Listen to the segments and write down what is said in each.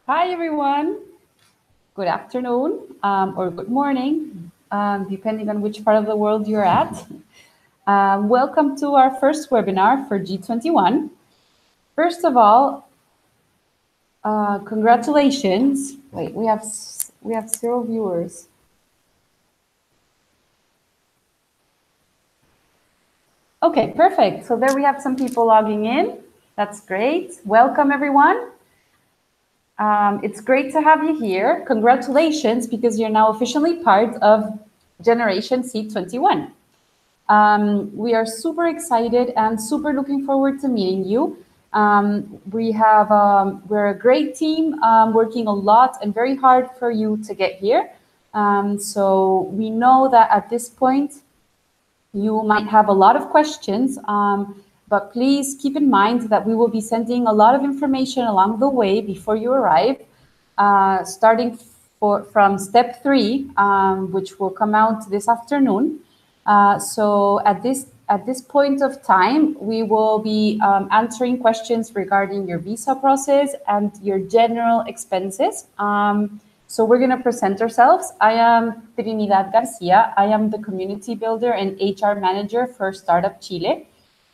Hi, everyone. Good afternoon or good morning, depending on which part of the world you're at. Welcome to our first webinar for G21. First of all, congratulations. Wait, we have 0 viewers. Okay, perfect. So there we have some people logging in. That's great. Welcome, everyone. It's great to have you here. Congratulations, because you're now officially part of Generation C21. We are super excited and super looking forward to meeting you. We're a great team working a lot and very hard for you to get here. So we know that at this point, you might have a lot of questions, but please keep in mind that we will be sending a lot of information along the way before you arrive, starting from step 3, which will come out this afternoon. So at this point of time, we will be answering questions regarding your visa process and your general expenses. So we're going to present ourselves. I am Trinidad García. I am the community builder and HR manager for Startup Chile.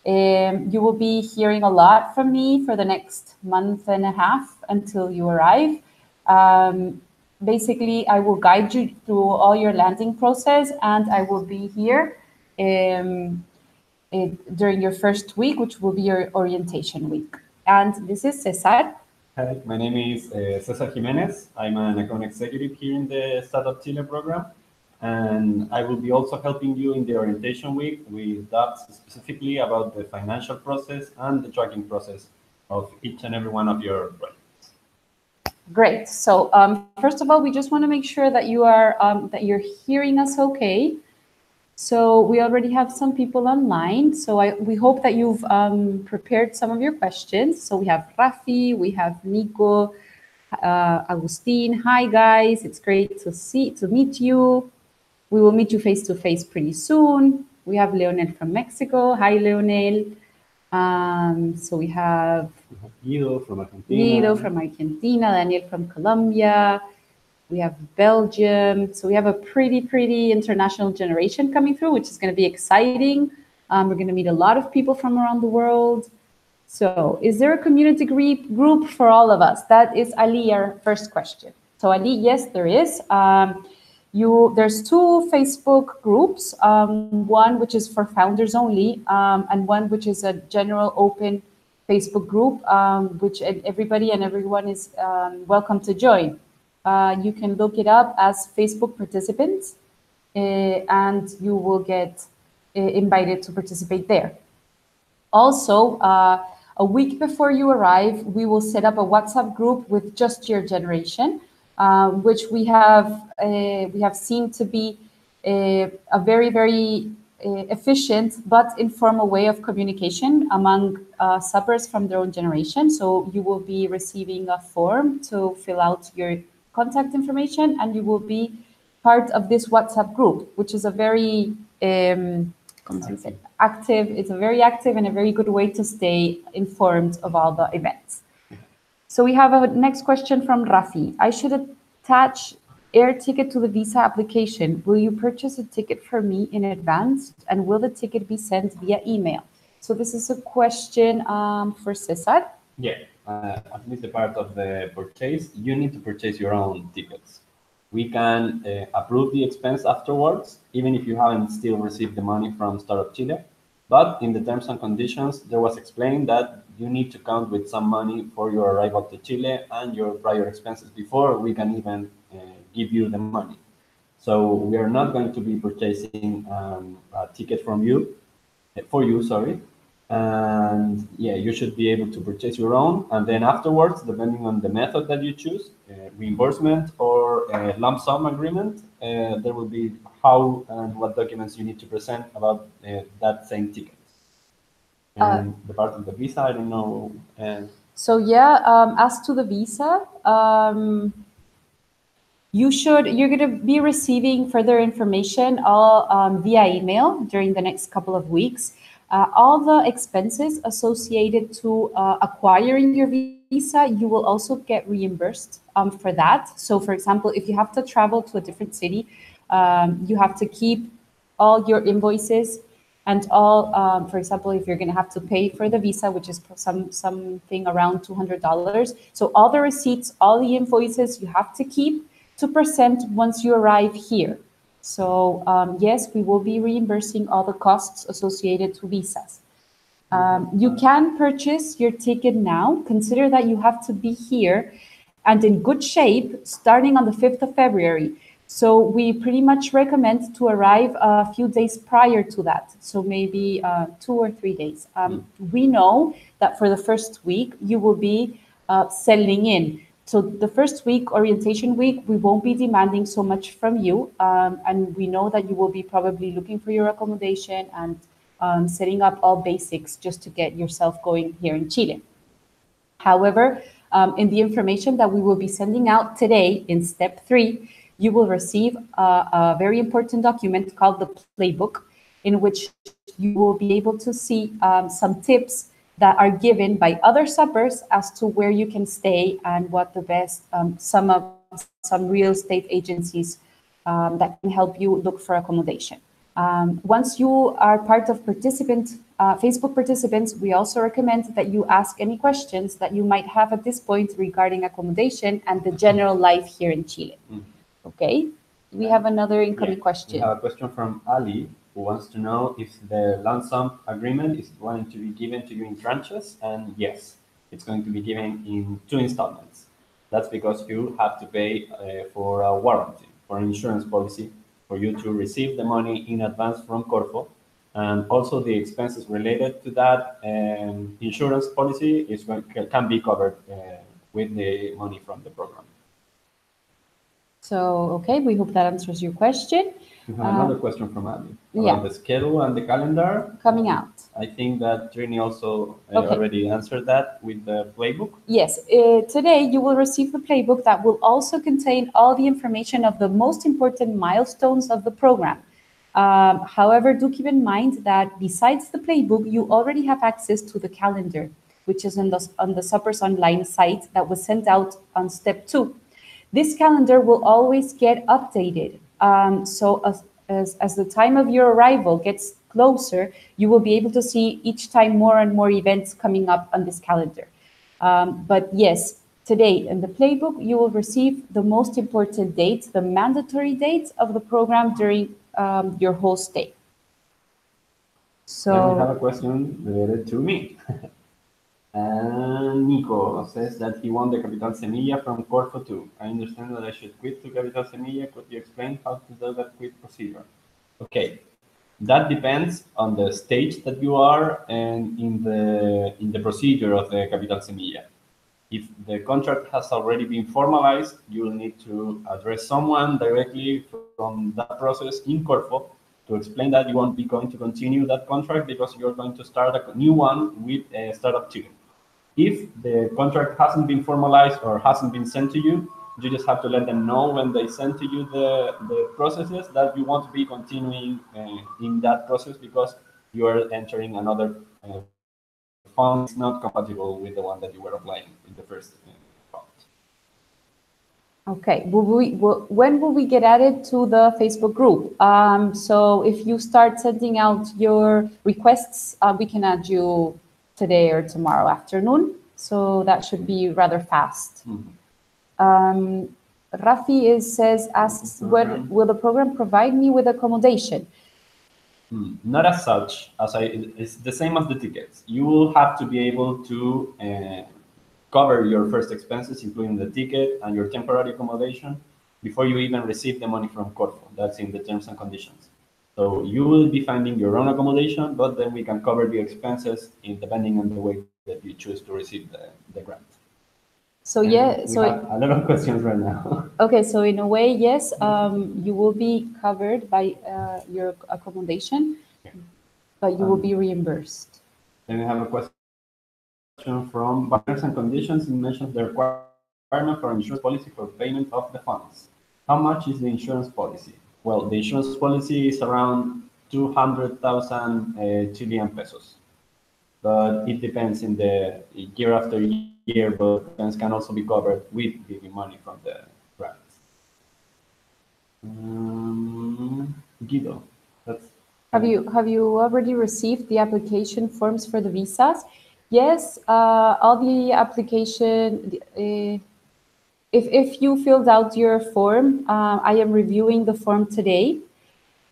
You will be hearing a lot from me for the next month and a half until you arrive. Basically, I will guide you through all your landing process, and I will be here during your first week, which will be your orientation week. And this is Cesar. Hi, my name is Cesar Jimenez. I'm an account executive here in the Startup Chile program, and I will be also helping you in the orientation week with docs specifically about the financial process and the tracking process of each and every one of your projects. Great. So first of all, we just want to make sure that you're hearing us okay. So we already have some people online. So we hope that you've prepared some of your questions. So we have Rafi, we have Nico, Agustin. Hi guys, it's great to meet you. We will meet you face to face pretty soon. We have Leonel from Mexico. Hi Leonel. So we have Guido from Argentina, Daniel from Colombia. We have Belgium. So we have a pretty international generation coming through, which is going to be exciting. We're going to meet a lot of people from around the world. So is there a community group for all of us? That is Ali, our first question. So Ali, yes, there is. There's 2 Facebook groups, one which is for founders only, and one which is a general open Facebook group, which everybody and everyone is welcome to join. You can look it up as Facebook participants, and you will get invited to participate there. Also, a week before you arrive, we will set up a WhatsApp group with just your generation, which we have seen to be a very efficient but informal way of communication among subbers from their own generation. So you will be receiving a form to fill out your contact information, and you will be part of this WhatsApp group, which is a very active. It's a very active and a very good way to stay informed of all the events. So we have a next question from Rafi. I should attach air ticket to the visa application. Will you purchase a ticket for me in advance, and will the ticket be sent via email? So this is a question for Cesar. Yeah, at least the part of the purchase, you need to purchase your own tickets. We can approve the expense afterwards, even if you haven't still received the money from Startup Chile. But in the terms and conditions, there was explained that you need to count with some money for your arrival to Chile and your prior expenses before we can even give you the money. So we are not going to be purchasing a ticket for you, and yeah, you should be able to purchase your own, and then afterwards, depending on the method that you choose, reimbursement or a lump sum agreement, there will be how and what documents you need to present about that same ticket. And the part of the visa, I don't know. So yeah, as to the visa, you're going to be receiving further information all via email during the next couple of weeks. All the expenses associated to acquiring your visa, you will also get reimbursed for that. So for example, if you have to travel to a different city, you have to keep all your invoices and all, for example, if you're going to have to pay for the visa, which is something around $200. So all the receipts, all the invoices you have to keep to present once you arrive here. So yes, we will be reimbursing all the costs associated to visas. You can purchase your ticket now. Consider that you have to be here and in good shape starting on the 5th of February. So we pretty much recommend to arrive a few days prior to that. So maybe 2 or 3 days. We know that for the first week, you will be settling in. So the first week, orientation week, we won't be demanding so much from you. And we know that you will be probably looking for your accommodation and setting up all basics just to get yourself going here in Chile. However, in the information that we will be sending out today in step 3, you will receive a very important document called the Playbook, in which you will be able to see some tips that are given by other suppers as to where you can stay and what the best, some real estate agencies that can help you look for accommodation. Once you are part of Facebook participants, we also recommend that you ask any questions that you might have at this point regarding accommodation and the general life here in Chile. Okay, we have another incoming question. We have a question from Ali, who wants to know if the lump sum agreement is going to be given to you in tranches, and yes, it's going to be given in 2 installments. That's because you have to pay for a warranty, for an insurance policy, for you to receive the money in advance from Corfo, and also the expenses related to that insurance policy can be covered with the money from the program. So, okay, we hope that answers your question. We have another question from Abby about the schedule and the calendar coming out. I think that Trini also already answered that with the playbook. Yes, today you will receive the playbook that will also contain all the information of the most important milestones of the program. However, do keep in mind that besides the playbook, you already have access to the calendar, which is on the Suppers Online site that was sent out on step 2. This calendar will always get updated. So as the time of your arrival gets closer, you will be able to see each time more and more events coming up on this calendar. But yes, today in the playbook, you will receive the most important dates, the mandatory dates of the program during your whole stay. So then we have a question related to me. And Nico says that he won the Capital Semilla from Corfo 2. I understand that I should quit to Capital Semilla. Could you explain how to do that quit procedure? Okay, that depends on the stage that you are and in the procedure of the Capital Semilla. If the contract has already been formalized, you will need to address someone directly from that process in Corfo to explain that you won't be going to continue that contract because you're going to start a new one with Startup Chile. If the contract hasn't been formalized or hasn't been sent to you, you just have to let them know when they send to you the processes that you want to be continuing in that process because you are entering another fund is not compatible with the one that you were applying in the first fund. Okay, when will we get added to the Facebook group? So if you start sending out your requests, we can add you today or tomorrow afternoon. So that should be rather fast. Rafi asks, will the program provide me with accommodation? Not as such, it's the same as the tickets. You will have to be able to cover your first expenses, including the ticket and your temporary accommodation, before you even receive the money from Corfo. That's in the terms and conditions. So you will be finding your own accommodation, but then we can cover the expenses depending on the way that you choose to receive the grant. So yeah, so we have a lot of questions right now. Okay, so in a way, yes, you will be covered by your accommodation, but you will be reimbursed. Then we have a question from terms and conditions. It mentions the requirement for insurance policy for payment of the funds. How much is the insurance policy? Well, the insurance policy is around 200,000 Chilean pesos. But it depends in the year after year, but expense can also be covered with giving money from the grants. Guido, that's Have you already received the application forms for the visas? Yes, all the application. If you filled out your form, I am reviewing the form today.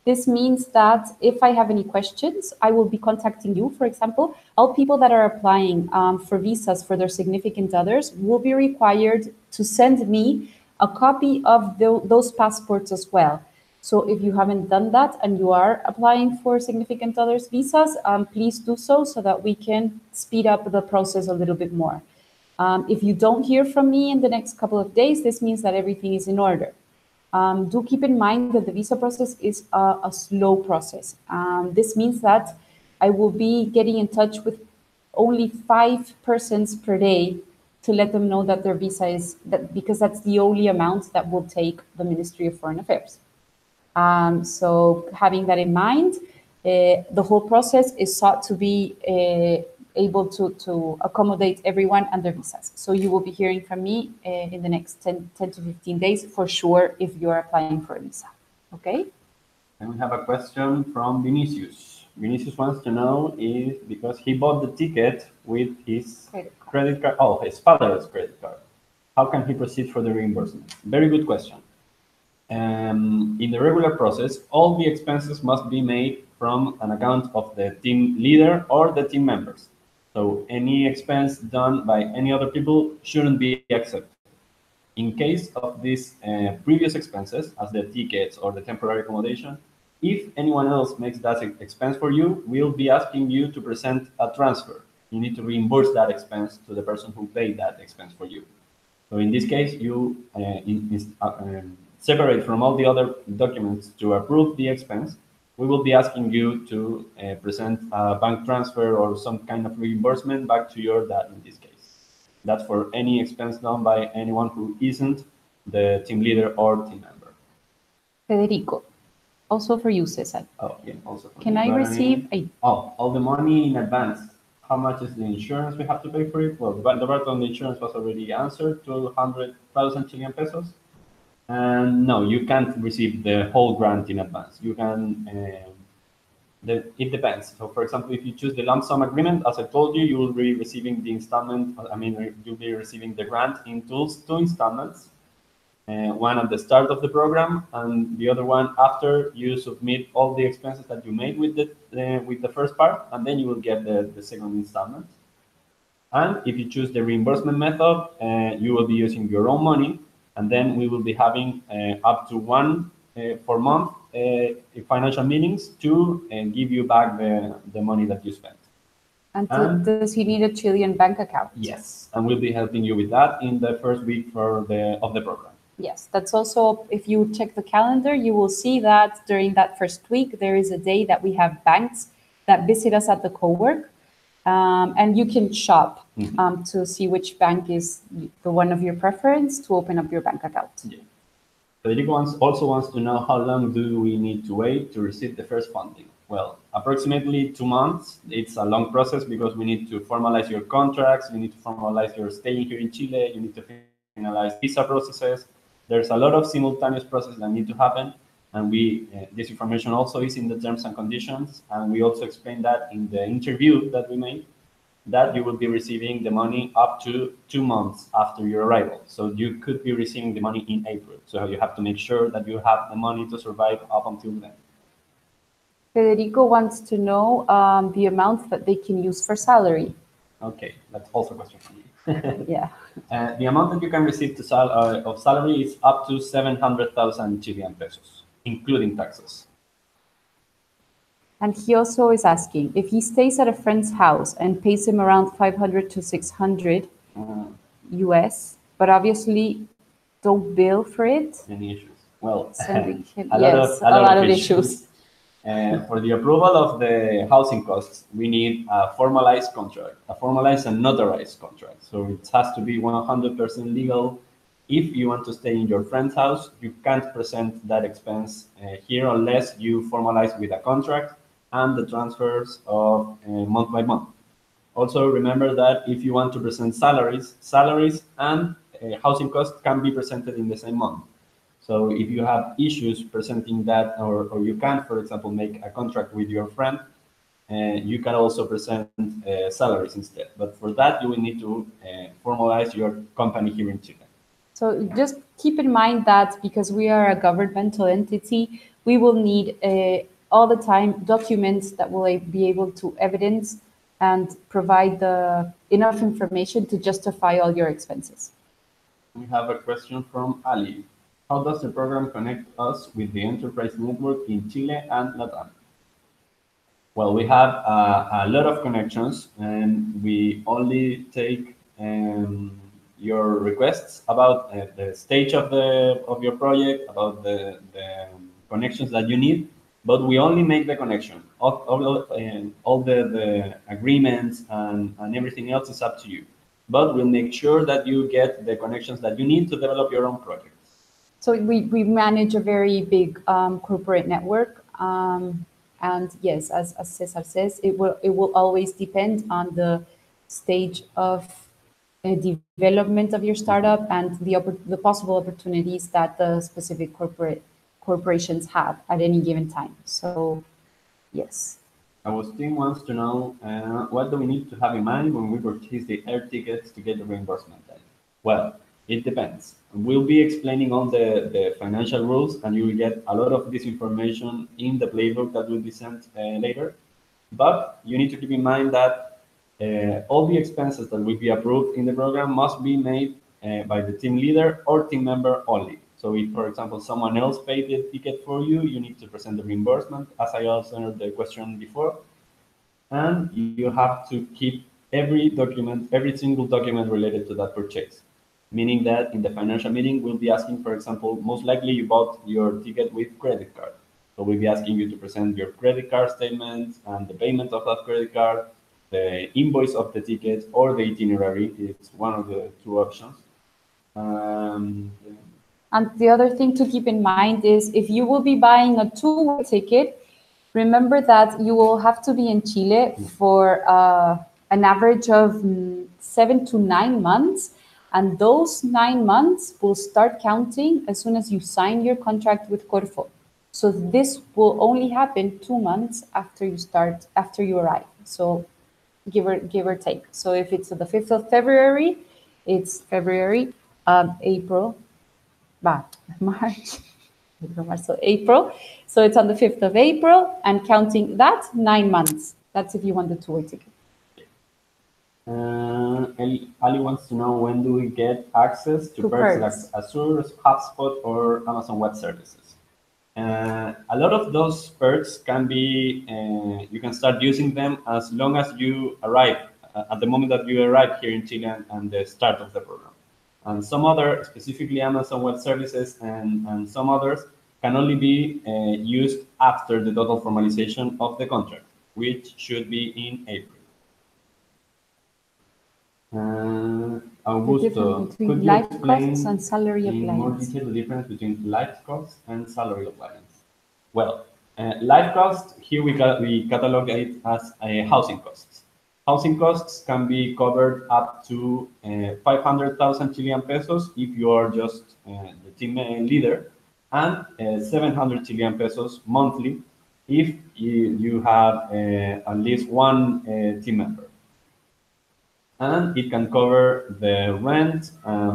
This means that if I have any questions, I will be contacting you. For example, all people that are applying for visas for their significant others will be required to send me a copy of those passports as well. So if you haven't done that and you are applying for significant others visas, please do so that we can speed up the process a little bit more. If you don't hear from me in the next couple of days, this means that everything is in order. Do keep in mind that the visa process is a slow process. This means that I will be getting in touch with only 5 persons per day to let them know that their visa is that, because that's the only amount that will take the Ministry of Foreign Affairs. So having that in mind, the whole process is sought to be able to accommodate everyone and their visas. So you will be hearing from me in the next 10 to 15 days for sure if you're applying for a visa. Okay? And we have a question from Vinicius. Vinicius wants to know is because he bought the ticket with his credit card. Oh, his father's credit card. How can he proceed for the reimbursement? Very good question. In the regular process, all the expenses must be made from an account of the team leader or the team members. So any expense done by any other people shouldn't be accepted. In case of these previous expenses, as the tickets or the temporary accommodation, if anyone else makes that expense for you, we'll be asking you to present a transfer. You need to reimburse that expense to the person who paid that expense for you. So in this case, you separate from all the other documents to approve the expense. We will be asking you to present a bank transfer or some kind of reimbursement back to your dad in this case. That's for any expense done by anyone who isn't the team leader or team member. Federico, also for you, Cesar. Oh, yeah, also for Can I receive all the money in advance? How much is the insurance we have to pay for it? Well, the part on the insurance was already answered, 200,000 Chilean pesos. And no, you can't receive the whole grant in advance. You can, it depends. So for example, if you choose the lump sum agreement, as I told you, you will be receiving the installment, you'll be receiving the grant in two installments, one at the start of the program and the other one after you submit all the expenses that you made with the first part, and then you will get the second installment. And if you choose the reimbursement method, you will be using your own money, and then we will be having up to one per month financial meetings to give you back the money that you spent. And does he need a Chilean bank account? Yes, and we'll be helping you with that in the first week of the program. Yes, that's also, if you check the calendar, you will see that during that first week, there is a day that we have banks that visit us at the co-work. And you can shop to see which bank is the one of your preference to open up your bank account. Yeah. Federico also wants to know how long do we need to wait to receive the first funding? Well, approximately 2 months. It's a long process because we need to formalize your contracts, you need to formalize your staying here in Chile, you need to finalize visa processes. There's a lot of simultaneous processes that need to happen. And this information also is in the terms and conditions. And we also explain that in the interview that we made, that you will be receiving the money up to 2 months after your arrival. So you could be receiving the money in April. So you have to make sure that you have the money to survive up until then. Federico wants to know the amount that they can use for salary. Okay, that's also a question for you. Yeah. The amount that you can receive of salary is up to 700,000 Chilean pesos, including taxes. And he also is asking, if he stays at a friend's house and pays him around 500 to 600 US, but obviously don't bill for it. Any issues? Well, a lot of issues. For the approval of the housing costs, we need a formalized contract, a formalized and notarized contract. So it has to be 100% legal. If you want to stay in your friend's house, you can't present that expense here unless you formalize with a contract and the transfers of month by month. Also, remember that if you want to present salaries and housing costs can be presented in the same month. So if you have issues presenting that, or you can't, for example, make a contract with your friend, you can also present salaries instead. But for that, you will need to formalize your company here in Chile. So just keep in mind that because we are a governmental entity, we will need all the time documents that will be able to evidence and provide the enough information to justify all your expenses. We have a question from Ali. How does the program connect us with the enterprise network in Chile and Latam? Well, we have a lot of connections, and we only take your requests about the stage of your project, about the connections that you need, but we only make the connection. All the agreements and everything else is up to you. But we'll make sure that you get the connections that you need to develop your own project. So we manage a very big corporate network. And yes, as Cesar says, it will always depend on the stage of development of your startup and the possible opportunities that the specific corporations have at any given time. So yes. Agustin wants to know what do we need to have in mind when we purchase the air tickets to get the reimbursement? Well, it depends. We'll be explaining all the financial rules, and you will get a lot of this information in the playbook that will be sent later. But you need to keep in mind that all the expenses that will be approved in the program must be made by the team leader or team member only. So if, for example, someone else paid the ticket for you, you need to present the reimbursement, as I answered the question before. And you have to keep every single document related to that purchase. Meaning that in the financial meeting, we'll be asking, for example, most likely you bought your ticket with credit card. So we'll be asking you to present your credit card statement and the payment of that credit card, the invoice of the ticket, or the itinerary. It's one of the two options. And the other thing to keep in mind is if you will be buying a two-way ticket, remember that you will have to be in Chile for an average of 7 to 9 months. And those 9 months will start counting as soon as you sign your contract with Corfo. So this will only happen 2 months after you arrive. So give or take. So if it's the 5th of February, it's February, April, March, so April. So it's on the 5th of April and counting that 9 months. That's if you want the two-way ticket. Ali wants to know when do we get access to perks like Azure, HubSpot, or Amazon Web Services. A lot of those perks can be, you can start using them as long as you arrive, at the moment that you arrive here in Chile and the start of the program. And some other, specifically Amazon Web Services and some others, can only be used after the total formalization of the contract, which should be in April. Augusto, could you explain and salary in more detail the difference between life costs and salary appliance? Well, life cost, here we catalog it as housing costs. Housing costs can be covered up to 500,000 Chilean pesos if you are just the team leader, and 700 Chilean pesos monthly if you have at least one team member. And it can cover the rent,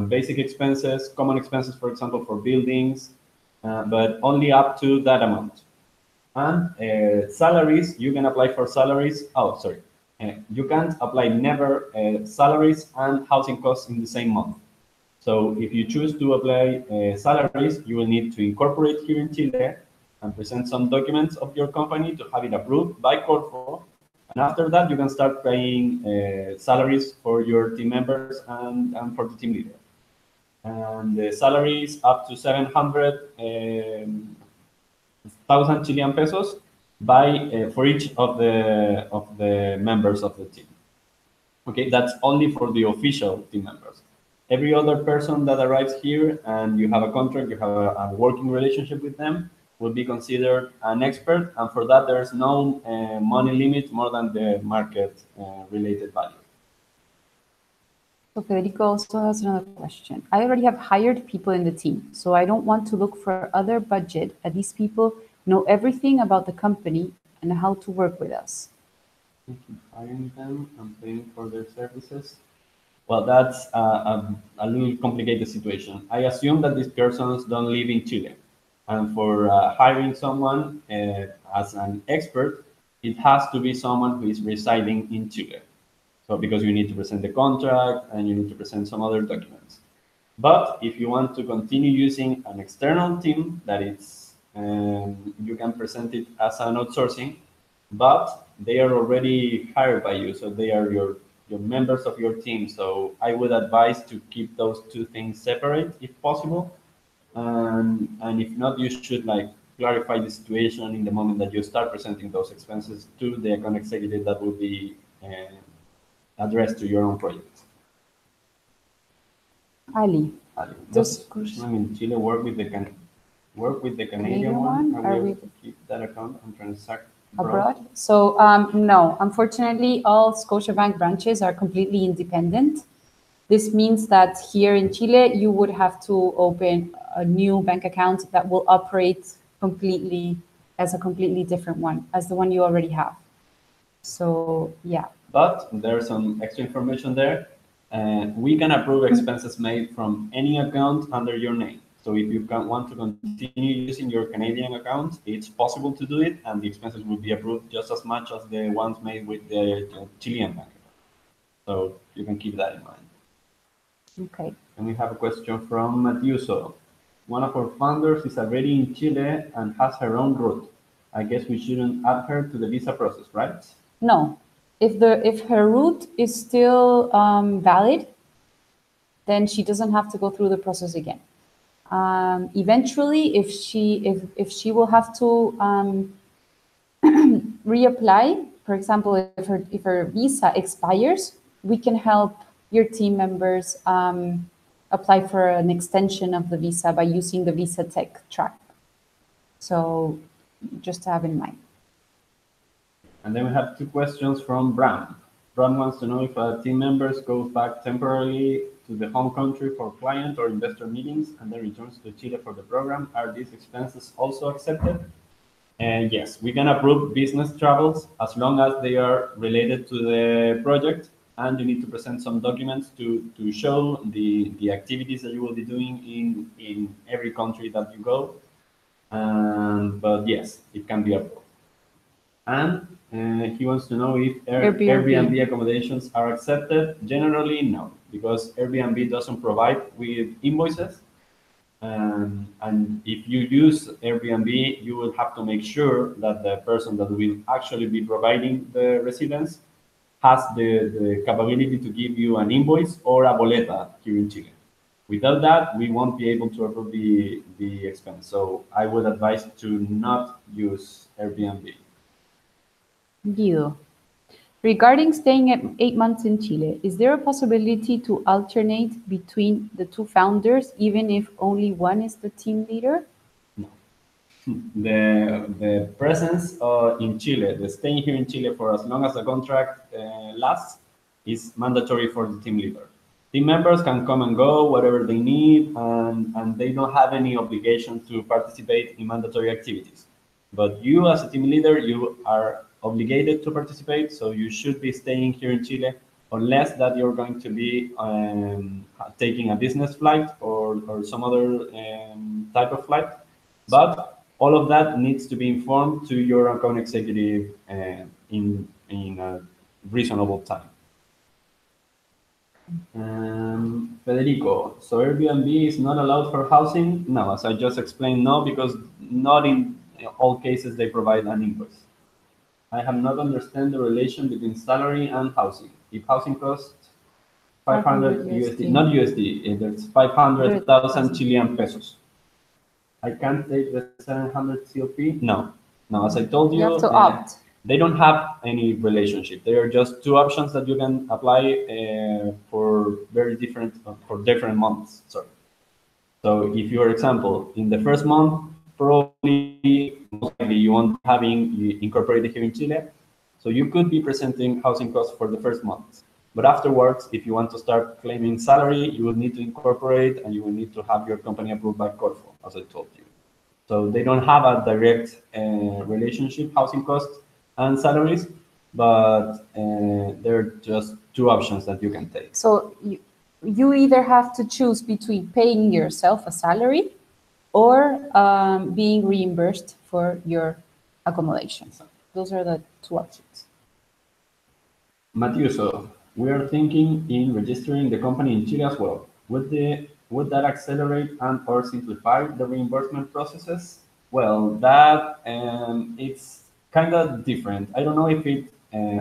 basic expenses, common expenses, for example, for buildings, but only up to that amount. And salaries, you can apply for salaries. Oh, sorry. You can't apply never salaries and housing costs in the same month. So if you choose to apply salaries, you will need to incorporate here in Chile and present some documents of your company to have it approved by Corfo. And after that, you can start paying salaries for your team members and for the team leader. And the salaries up to 700,000 Chilean pesos for each of the members of the team. Okay, that's only for the official team members. Every other person that arrives here and you have a contract, you have a working relationship with them, will be considered an expert. And for that, there's no money limit more than the market related value. So Federico also has another question. I already have hired people in the team, so I don't want to look for other budget, as these people know everything about the company and how to work with us. Hiring them and paying for their services. Well, that's a little complicated situation. I assume that these persons don't live in Chile. And for hiring someone as an expert, it has to be someone who is residing in Chile. So because you need to present the contract and you need to present some other documents. But if you want to continue using an external team, that it's you can present it as an outsourcing, but they are already hired by you, so they are your members of your team. So I would advise to keep those two things separate if possible, and if not, you should like clarify the situation in the moment that you start presenting those expenses to the account executive that will be addressed to your own project. Ali, Does in Chile work with the Canadian one? Are we to keep that account and transact abroad? So no, unfortunately, all Scotiabank branches are completely independent. This means that here in Chile, you would have to open a new bank account that will operate completely as a completely different one as the one you already have. So yeah. But there's some extra information there. We can approve expenses made from any account under your name. So if you want to continue using your Canadian account, it's possible to do it, and the expenses will be approved just as much as the ones made with the Chilean bank account. So you can keep that in mind. Okay. And we have a question from Matiuso. One of our founders is already in Chile and has her own route. I guess we shouldn't add her to the visa process, right? No. If her route is still valid, then she doesn't have to go through the process again. Eventually, if she will have to reapply, for example, if her visa expires, we can help your team members apply for an extension of the visa by using the Visa Tech track. So just to have in mind. And then we have two questions from Bram. Bram wants to know if team members go back temporarily to the home country for client or investor meetings and then returns to Chile for the program. Are these expenses also accepted? And yes, we can approve business travels as long as they are related to the project, and you need to present some documents to show the activities that you will be doing in every country that you go. But yes, it can be approved. And he wants to know if Airbnb accommodations are accepted. Generally, no, because Airbnb doesn't provide with invoices. And if you use Airbnb, you will have to make sure that the person that will actually be providing the residence has the capability to give you an invoice or a boleta here in Chile. Without that, we won't be able to approve the expense. So I would advise to not use Airbnb. Guido, regarding staying at 8 months in Chile, is there a possibility to alternate between the two founders, even if only one is the team leader? No. The presence in Chile, the staying here in Chile for as long as the contract lasts, is mandatory for the team leader. Team members can come and go, whatever they need, and they don't have any obligation to participate in mandatory activities. But you, as a team leader, you are obligated to participate, so you should be staying here in Chile, unless that you're going to be taking a business flight or some other type of flight. But all of that needs to be informed to your account executive in a reasonable time. Federico, so Airbnb is not allowed for housing? No, as I just explained, no, because not in all cases they provide an invoice. I have not understand the relation between salary and housing. If housing costs 500 USD, not USD, there's 500,000 Chilean pesos. I can't take the 700 COP? No, as I told you, you have to opt. They don't have any relationship. They are just two options that you can apply for different months. Sorry. So if, for example, in the first month, probably most likely you won't be having incorporated here in Chile, so you could be presenting housing costs for the first month. But afterwards, if you want to start claiming salary, you will need to incorporate and you will need to have your company approved by Corfo, as I told you. So they don't have a direct relationship, housing costs and salaries, but they're just two options that you can take. So you either have to choose between paying yourself a salary or being reimbursed for your accommodation. Those are the two options. Matiuso, we are thinking in registering the company in Chile as well. Would that accelerate and or simplify the reimbursement processes? Well, that it's kind of different. I don't know if it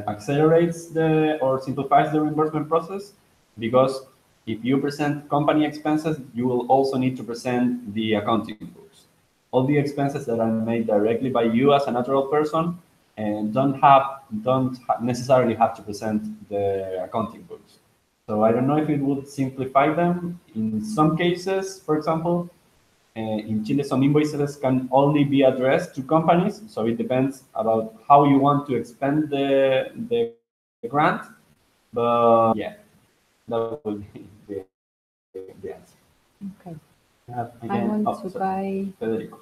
accelerates or simplifies the reimbursement process, because if you present company expenses, you will also need to present the accounting books. All the expenses that are made directly by you as a natural person and don't necessarily have to present the accounting books. So I don't know if it would simplify them. In some cases, for example, in Chile, some invoices can only be addressed to companies. So it depends about how you want to expend the grant. But yeah, that would be the answer. Okay. Again, I want to buy. Federico.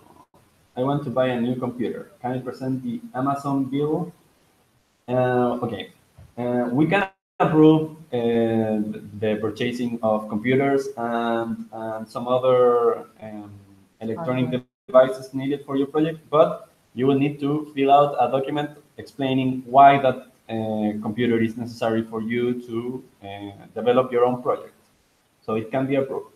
I want to buy a new computer. Can I present the Amazon bill? Okay. We can approve the purchasing of computers and some other electronic devices needed for your project, but you will need to fill out a document explaining why that computer is necessary for you to develop your own project. So it can be approved.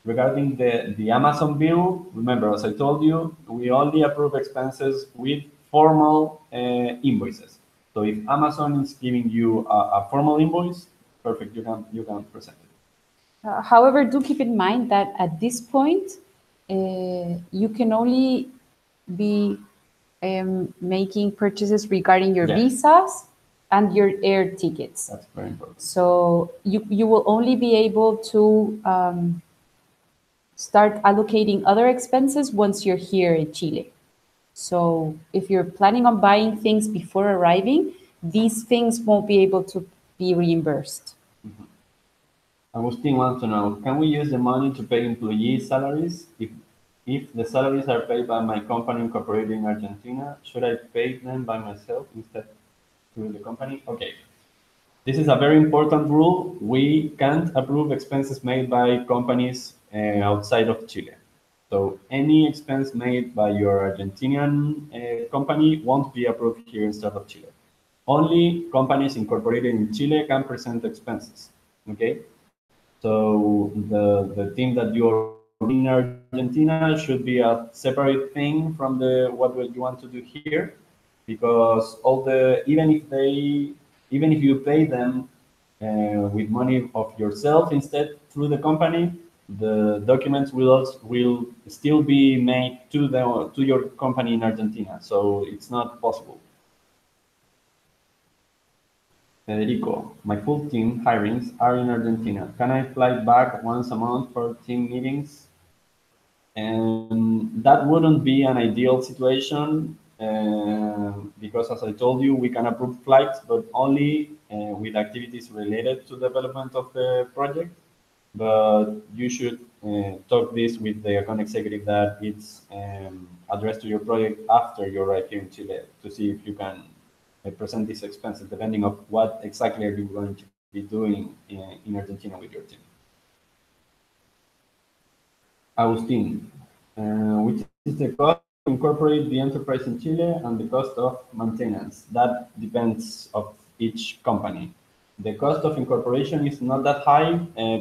Regarding the Amazon bill, remember, as I told you, we only approve expenses with formal invoices. So if Amazon is giving you a formal invoice, perfect, you can present it. However, do keep in mind that at this point, you can only be making purchases regarding your visas and your air tickets. That's very important. So you will only be able to start allocating other expenses once you're here in Chile. So if you're planning on buying things before arriving, these things won't be able to be reimbursed. Mm-hmm. Agustin wants to know, can we use the money to pay employee salaries? If the salaries are paid by my company incorporated in Argentina, should I pay them by myself instead through the company? Okay. This is a very important rule. We can't approve expenses made by companies outside of Chile. So any expense made by your Argentinian company won't be approved here instead of Chile. Only companies incorporated in Chile can present expenses. Okay. So the thing that you're in Argentina should be a separate thing from what you want to do here, because even if you pay them with money of yourself instead through the company, the documents will still be made to your company in Argentina. So it's not possible. Federico, my full team hirings are in Argentina. Can I fly back once a month for team meetings? And that wouldn't be an ideal situation because, as I told you, we can approve flights, but only with activities related to development of the project. But you should talk this with the account executive that it's addressed to your project after you arrive here in Chile to see if you can present these expenses, depending on what exactly are you going to be doing in Argentina with your team. Agustin, which is the cost to incorporate the enterprise in Chile and the cost of maintenance? That depends of each company. The cost of incorporation is not that high,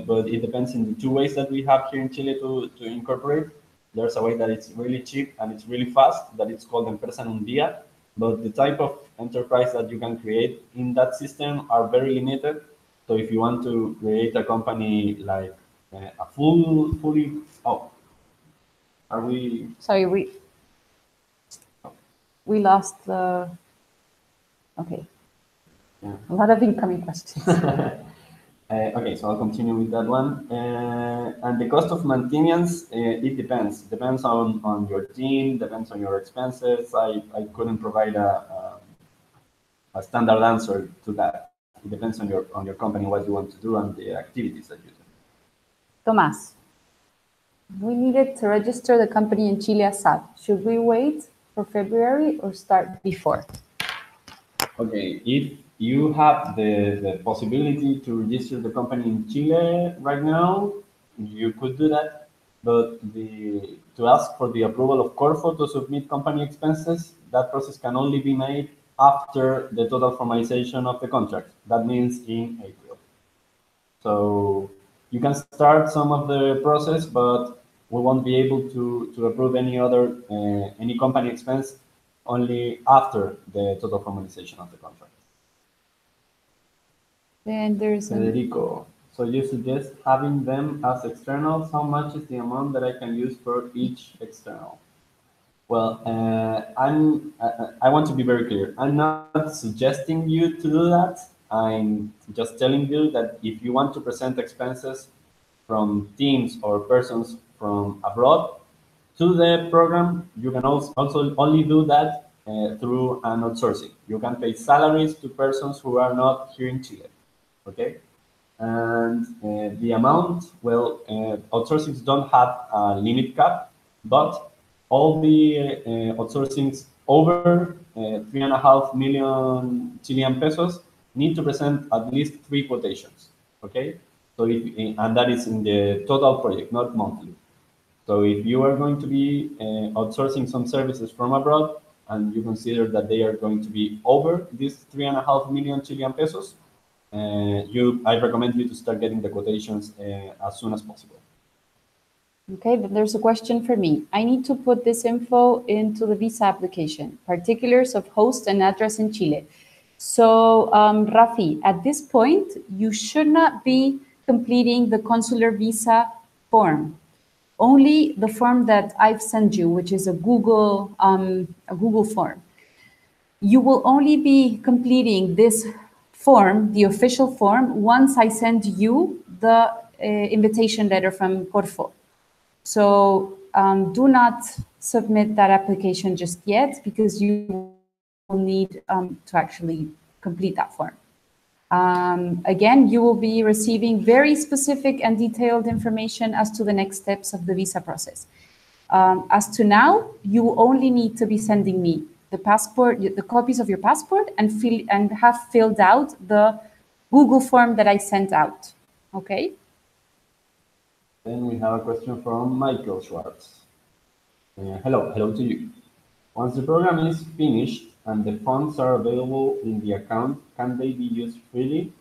but it depends in the two ways that we have here in Chile to incorporate. There's a way that it's really cheap and it's really fast, that it's called Empresa en un día. But the type of enterprise that you can create in that system are very limited. So if you want to create a company like a fully, oh, are we? Sorry, we lost the. Okay. Yeah. A lot of incoming questions. Okay, so I'll continue with that one. And the cost of maintenance, it depends. Depends on your team, depends on your expenses. I couldn't provide a standard answer to that. It depends on your company, what you want to do, and the activities that you do. Tomás, we needed to register the company in Chile as SAT. Should we wait for February or start before? Okay, if you have the possibility to register the company in Chile right now, you could do that. But to ask for the approval of Corfo to submit company expenses, that process can only be made after the total formalization of the contract. That means in April. So you can start some of the process, but we won't be able to approve any company expense only after the total formalization of the contract. Then there's Federico, so you suggest having them as externals. How much is the amount that I can use for each external? Well, I want to be very clear. I'm not suggesting you to do that. I'm just telling you that if you want to present expenses from teams or persons from abroad to the program, you can also only do that through an outsourcing. You can pay salaries to persons who are not here in Chile. Okay, and the amount, well, outsourcings don't have a limit cap, but all the outsourcings over 3.5 million Chilean pesos need to present at least 3 quotations. Okay, so and that is in the total project, not monthly. So if you are going to be outsourcing some services from abroad and you consider that they are going to be over these 3.5 million Chilean pesos, I recommend you to start getting the quotations as soon as possible. Okay, then there's a question for me. I need to put this info into the visa application, particulars of host and address in Chile. So, Rafi, at this point, you should not be completing the consular visa form. Only the form that I've sent you, which is a Google form. You will only be completing this form, the official form, once I send you the invitation letter from Corfo. So do not submit that application just yet because you will need to actually complete that form. Again, you will be receiving very specific and detailed information as to the next steps of the visa process. As to now, you will only need to be sending me the passport, the copies of your passport, and have filled out the Google form that I sent out. Okay. Then we have a question from Michael Schwartz. Hello to you. Once the program is finished and the funds are available in the account, can they be used freely?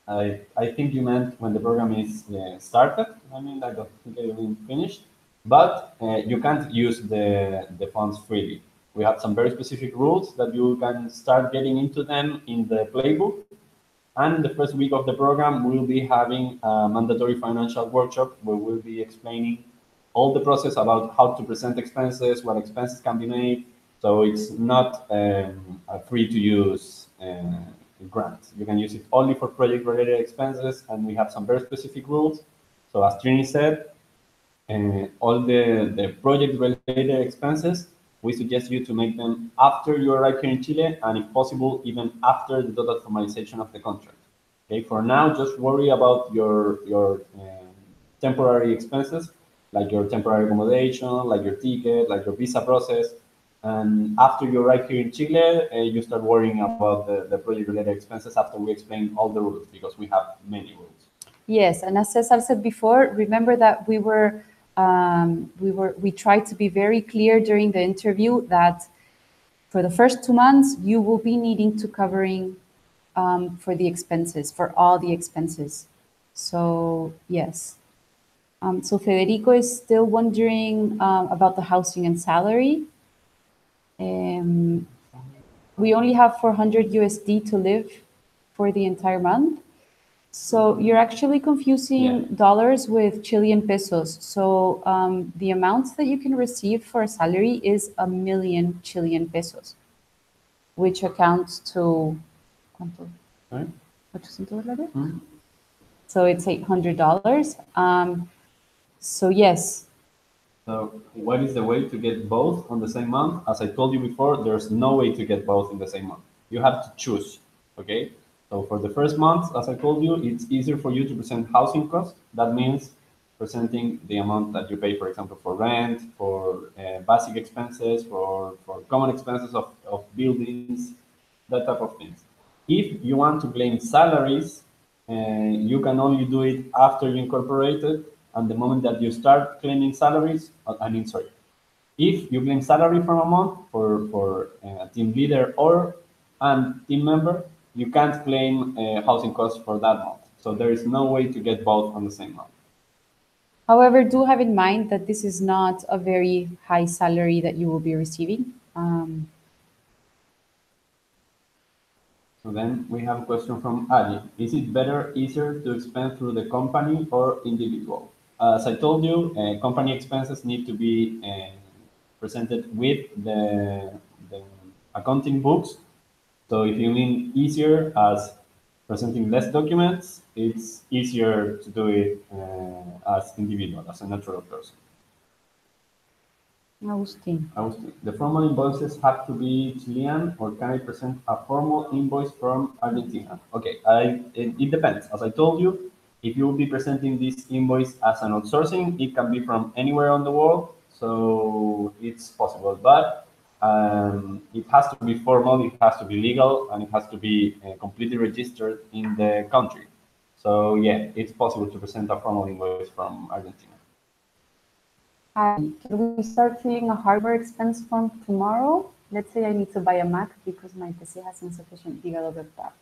I think you meant when the program is started. I mean, I don't think it's been finished, but you can't use the funds freely. We have some very specific rules that you can start getting into them in the playbook. And the first week of the program, we'll be having a mandatory financial workshop where we'll be explaining all the process about how to present expenses, what expenses can be made. So it's not a free-to-use grant. You can use it only for project-related expenses, and we have some very specific rules. So as Trini said, all the project-related expenses, we suggest you to make them after you arrive here in Chile, and if possible, even after the total formalization of the contract. Okay, for now, just worry about your temporary expenses, like your temporary accommodation, like your ticket, like your visa process. And after you arrive here in Chile, you start worrying about the project-related expenses after we explain all the rules, because we have many rules. Yes, and as Cesar said before, remember that we tried to be very clear during the interview that for the first 2 months, you will be needing to covering for the expenses, for all the expenses. So yes. So Federico is still wondering about the housing and salary. We only have 400 USD to live for the entire month. So you're actually confusing dollars with Chilean pesos. So the amounts that you can receive for a salary is 1 million Chilean pesos, which accounts to ¿Cuánto? Right? $800. Mhm. So it's $800. So yes. So what is the way to get both on the same month? As I told you before, there's no way to get both in the same month. You have to choose, okay? So for the first month, as I told you, it's easier for you to present housing costs. That means presenting the amount that you pay, for example, for rent, for basic expenses, for common expenses of buildings, that type of things. If you want to claim salaries, you can only do it after you incorporate it. And the moment that you start claiming salaries, sorry, if you claim salary from a month for a team leader or and team member, you can't claim housing costs for that month. So there is no way to get both on the same month. However, do have in mind that this is not a very high salary that you will be receiving. So then we have a question from Adi. Is it better, easier to expend through the company or individual? As I told you, company expenses need to be presented with the accounting books. So if you mean easier as presenting less documents, it's easier to do it as individual, as a natural person. Agustin. The formal invoices have to be Chilean, or can I present a formal invoice from Argentina? Okay, it depends. As I told you, if you will be presenting this invoice as an outsourcing, it can be from anywhere on the world, so it's possible. But it has to be formal, it has to be legal, and it has to be completely registered in the country. So yeah, it's possible to present a formal invoice from Argentina. Can we start filling a hardware expense form tomorrow? Let's say I need to buy a Mac because my PC has insufficient gigabyte.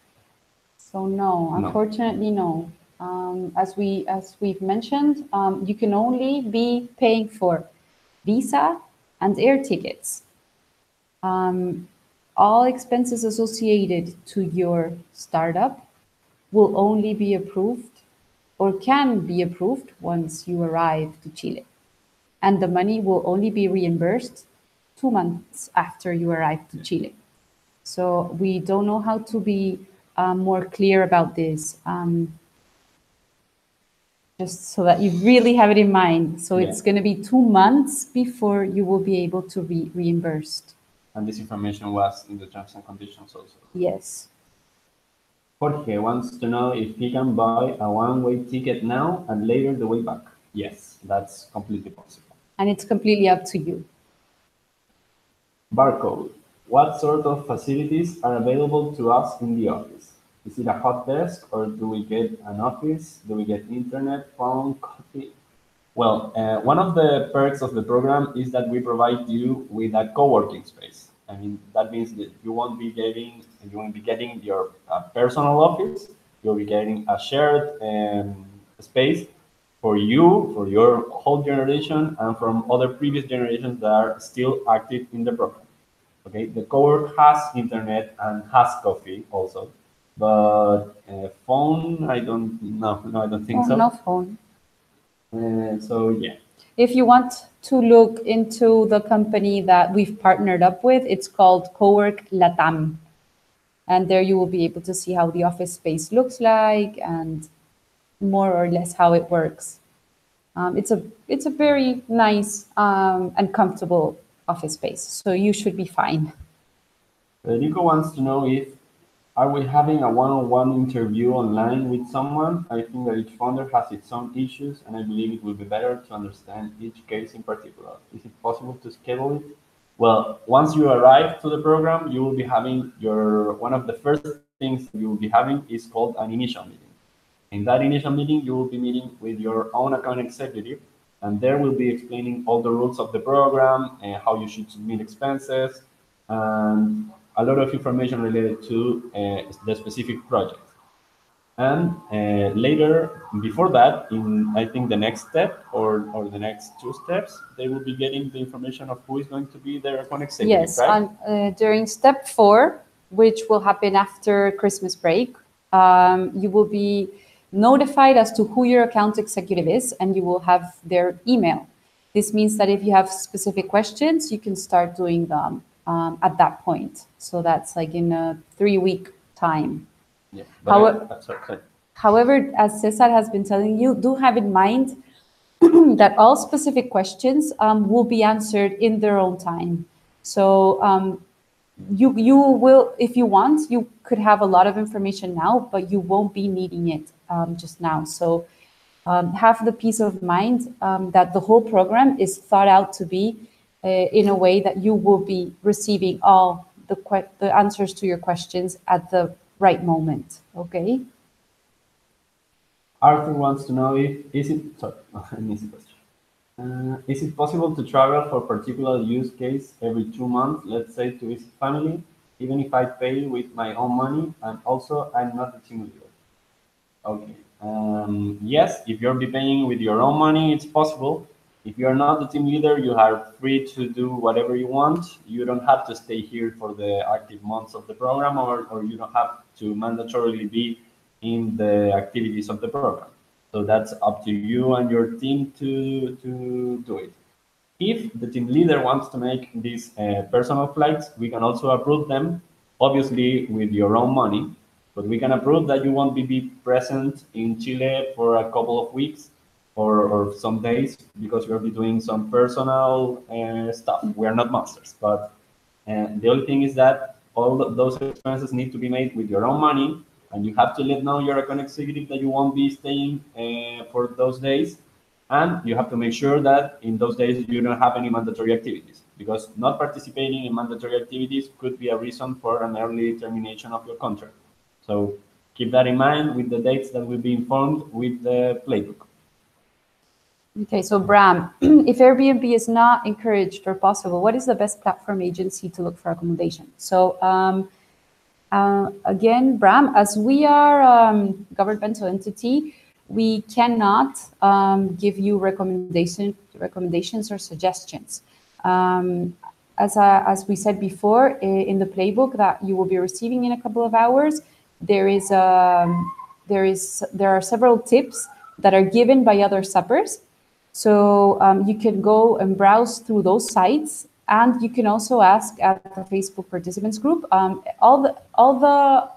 So no, unfortunately no. As we've mentioned, you can only be paying for visa and air tickets. All expenses associated to your startup will only be approved or can be approved once you arrive to Chile. And the money will only be reimbursed 2 months after you arrive to Chile. So we don't know how to be more clear about this, just so that you really have it in mind. So it's going to be 2 months before you will be able to be reimbursed. And this information was in the terms and conditions also. Yes. Jorge wants to know if he can buy a one-way ticket now and later the way back. Yes, that's completely possible. And it's completely up to you. Barcode. What sort of facilities are available to us in the office? Is it a hot desk or do we get an office? Do we get internet, phone, coffee? Well, one of the perks of the program is that we provide you with a co-working space. I mean, that means that you won't be getting your personal office. You'll be getting a shared space for you, for your whole generation, and from other previous generations that are still active in the program. Okay, the co-work has internet and has coffee also, but phone, I don't know. No, I don't think so. No phone. So yeah. If you want to look into the company that we've partnered up with, it's called Cowork Latam. And there you will be able to see how the office space looks like and more or less how it works. It's a very nice and comfortable office space, so you should be fine. Nico wants to know if are we having a one-on-one interview online with someone? I think that each founder has its own issues, and I believe it will be better to understand each case in particular. Is it possible to schedule it? Well, once you arrive to the program, you will be having one of the first things you will be having is called an initial meeting. In that initial meeting, you will be meeting with your own account executive, and there will be explaining all the rules of the program and how you should submit expenses and a lot of information related to the specific project. And later, before that, in I think the next step or the next 2 steps, they will be getting the information of who is going to be their account executive. Yes, right? During step 4, which will happen after Christmas break, you will be notified as to who your account executive is, and you will have their email. This means that if you have specific questions, you can start doing them at that point. So that's like in a 3-week time. Yeah. Sorry. However, as Cesar has been telling you, do have in mind that all specific questions will be answered in their own time. So you will, if you want, you could have a lot of information now, but you won't be needing it just now. So have the peace of mind that the whole program is thought out to be in a way that you will be receiving all the answers to your questions at the right moment. Okay. Arthur wants to know if is it sorry, an easy question. Is it possible to travel for particular use case every 2 months, let's say to visit family, even if I pay with my own money and also I'm not the team leader? Okay. Yes, if you're be paying with your own money, it's possible. If you're not the team leader, you are free to do whatever you want. You don't have to stay here for the active months of the program, or you don't have to mandatorily be in the activities of the program. So that's up to you and your team to do it. If the team leader wants to make these personal flights, we can also approve them, obviously with your own money, but we can approve that you won't be present in Chile for a couple of weeks or some days because you'll be doing some personal stuff. We are not monsters, but the only thing is that all those expenses need to be made with your own money, and you have to let know your account executive that you won't be staying for those days. And you have to make sure that in those days you don't have any mandatory activities, because not participating in mandatory activities could be a reason for an early termination of your contract. So keep that in mind with the dates that will be informed with the playbook. Okay, so Bram, if Airbnb is not encouraged or possible, what is the best platform agency to look for accommodation? So again, Bram, as we are governmental entity, we cannot give you recommendations or suggestions. As we said before, in the playbook that you will be receiving in a couple of hours, there are several tips that are given by other suppers. So you can go and browse through those sites, and you can also ask at the Facebook participants group. All the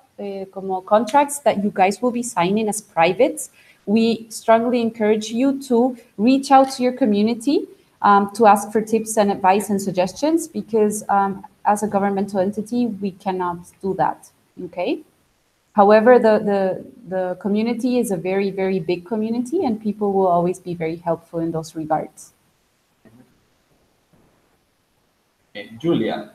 contracts that you guys will be signing as privates, we strongly encourage you to reach out to your community to ask for tips and advice and suggestions, because as a governmental entity, we cannot do that. Okay. However, the community is a very, very big community, and people will always be very helpful in those regards. Julia,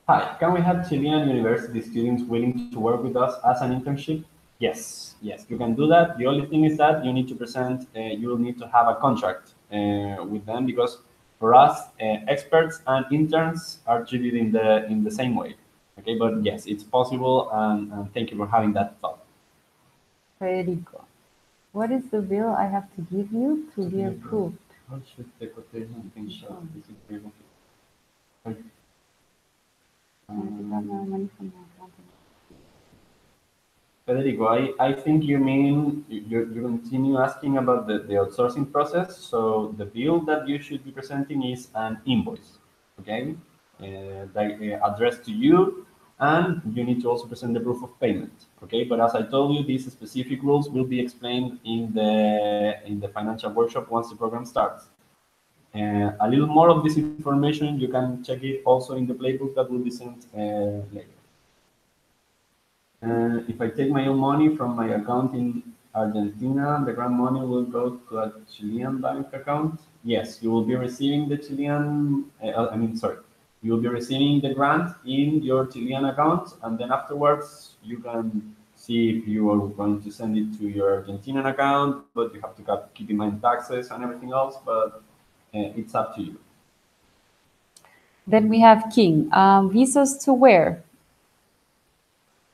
hi, can we have Chilean university students willing to work with us as an internship? Yes, you can do that. The only thing is that you need to present, you will need to have a contract with them, because for us, experts and interns are treated in the same way. Okay, but yes, it's possible, and thank you for having that thought. Federico, what is the bill I have to give you to be approved? How should the quotation be shown? This is very complicated. Federico, I think you mean you continue asking about the outsourcing process. So the bill that you should be presenting is an invoice, okay, addressed to you, and you need to also present the proof of payment, okay. But as I told you, these specific rules will be explained in the financial workshop once the program starts. A little more of this information, you can check it also in the playbook that will be sent later. If I take my own money from my account in Argentina, the grant money will go to a Chilean bank account. Yes, you will be receiving the you will be receiving the grant in your Chilean account, and then afterwards you can see if you are going to send it to your Argentinian account, but you have to keep in mind taxes and everything else, but it's up to you. Then we have King. Visas to where?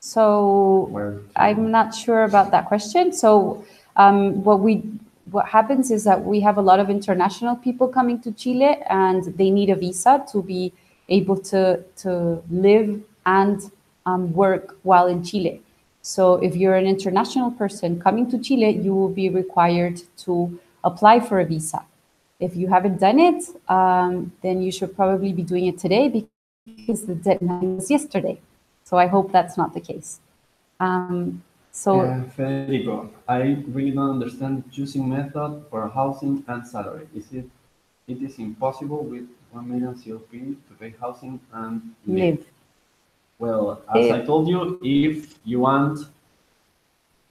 So I'm not sure about that question. So what happens is that we have a lot of international people coming to Chile, and they need a visa to be able to live and work while in Chile. So if you're an international person coming to Chile, you will be required to apply for a visa. If you haven't done it, then you should probably be doing it today, because the deadline was yesterday. So I hope that's not the case. So Federico, I really don't understand the choosing method for housing and salary. It is impossible with 1 million CLP to pay housing and live. Well, as I told you, if you want,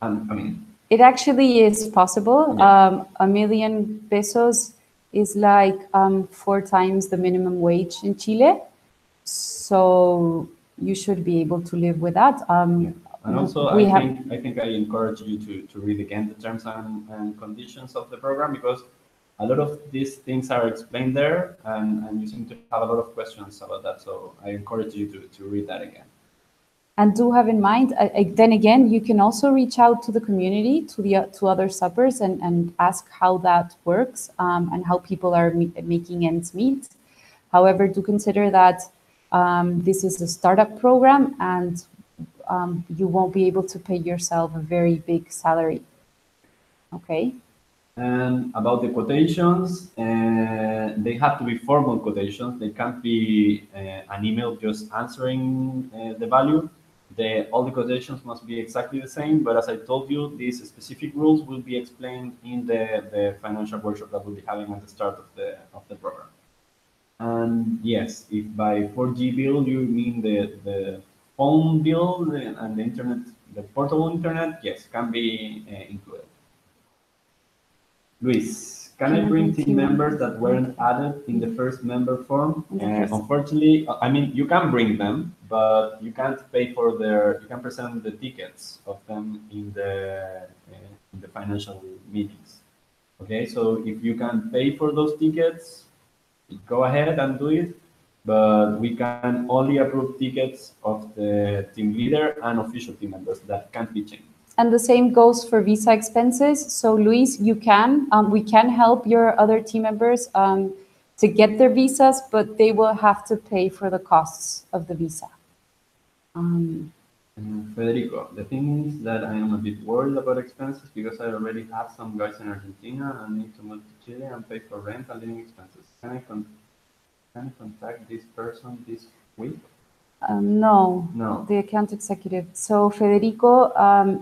I mean, it actually is possible. Yeah. 1 million pesos is like 4 times the minimum wage in Chile. So you should be able to live with that. And also, I think I encourage you to read again the terms and conditions of the program, because a lot of these things are explained there, and you seem to have a lot of questions about that. So I encourage you to read that again. And do have in mind, then again, you can also reach out to the community, to other suppers, and ask how that works, and how people are making ends meet. However, do consider that this is a startup program, and you won't be able to pay yourself a very big salary. Okay. And about the quotations, they have to be formal quotations. They can't be an email just answering the value. All the quotations must be exactly the same. But as I told you, these specific rules will be explained in the financial workshop that we'll be having at the start of the program. And yes, if by 4G bill you mean the phone bill and the internet, the portable internet, yes, can be included. Luis, can I bring team members that weren't added in the first member form? Unfortunately, I mean, you can bring them, but you can't pay for you can present the tickets of them in the financial meetings. Okay, so if you can pay for those tickets, go ahead and do it, but we can only approve tickets of the team leader and official team members that can't be changed. And the same goes for visa expenses. So Luis, we can help your other team members to get their visas, but they will have to pay for the costs of the visa. Federico, the thing is that I am a bit worried about expenses because I already have some guys in Argentina and need to move to Chile and pay for rent and living expenses. Can I contact this person this week? No, the account executive. So Federico,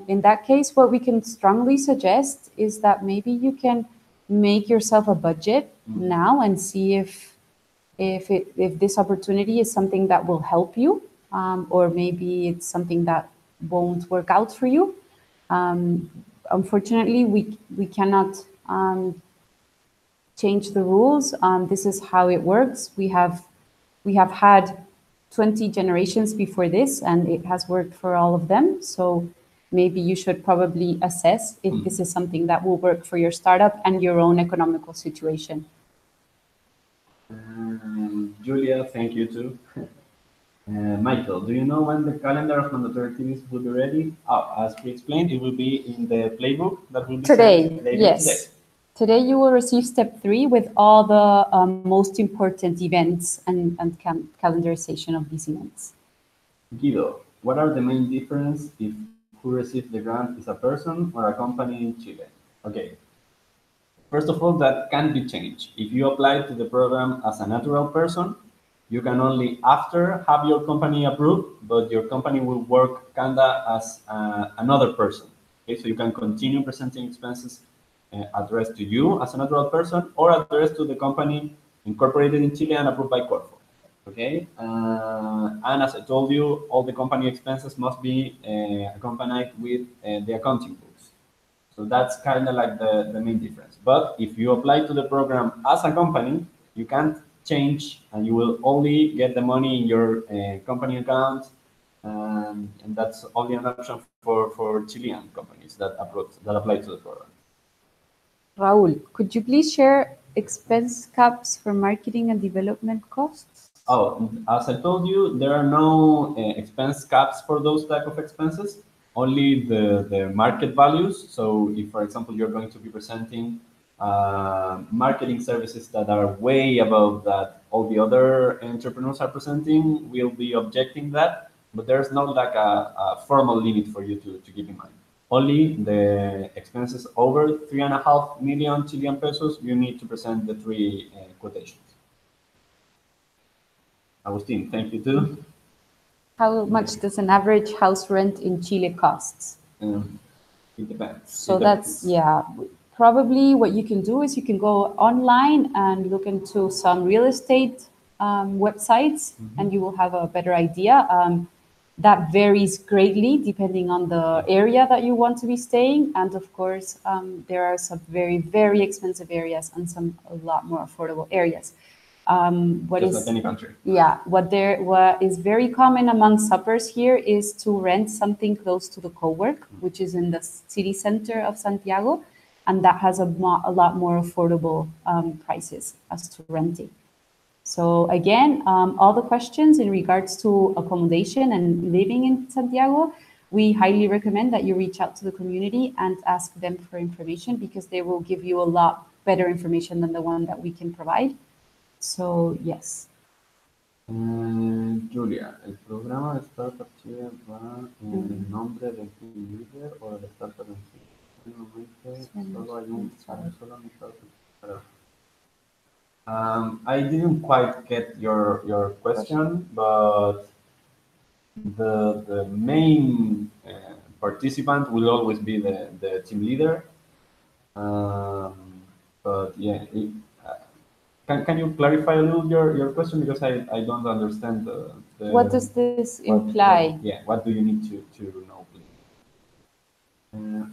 in that case, what we can strongly suggest is that maybe you can make yourself a budget now and see if this opportunity is something that will help you, or maybe it's something that won't work out for you. Unfortunately, we cannot change the rules. This is how it works. We have had 20 generations before this, and it has worked for all of them. So maybe you should probably assess if this is something that will work for your startup and your own economical situation. Julia, thank you too. Michael, do you know when the calendar of mandatory activities will be ready? As we explained, it will be in the playbook that will be today. Sent later Yes. Today you will receive step 3 with all the most important events and calendarization of these events. Guido, what are the main differences if who receives the grant is a person or a company in Chile? Okay. First of all, that can be changed. If you apply to the program as a natural person, you can only after have your company approved, but your company will work kinda as another person. Okay, so you can continue presenting expenses addressed to you as a natural person or addressed to the company incorporated in Chile and approved by Corfo. Okay, and as I told you, all the company expenses must be accompanied with the accounting books. So that's kind of like the main difference. But if you apply to the program as a company, you can't change and you will only get the money in your company account. And that's only an option for Chilean companies that apply to the program. Raul, could you please share expense caps for marketing and development costs? Oh, as I told you, there are no expense caps for those type of expenses, only the market values. So if, for example, you're going to be presenting marketing services that are way above that all the other entrepreneurs are presenting, we'll be objecting that, but there's not like a formal limit for you to keep in mind. Only the expenses over 3.5 million Chilean pesos, you need to present the 3 quotations. Agustin, thank you too. How much does an average house rent in Chile costs? It depends. So that's, yeah, probably what you can do is you can go online and look into some real estate websites, and you will have a better idea. That varies greatly depending on the area that you want to be staying. And of course, there are some very, very expensive areas and some a lot more affordable areas. Just like any country. Yeah, what is very common among suppers here is to rent something close to the co-work, which is in the city center of Santiago, and that has a lot more affordable prices as to renting. So again, all the questions in regards to accommodation and living in Santiago, we highly recommend that you reach out to the community and ask them for information, because they will give you a lot better information than the one that we can provide. So, yes. Julia, ¿el programa de Startup Chile va en el nombre del team leader o del startup en sí? Solo hay un startup. I didn't quite get your question, but the main participant will always be the team leader. But yeah, can you clarify a little your question, because I don't understand the what does this imply? What do you need to know, please?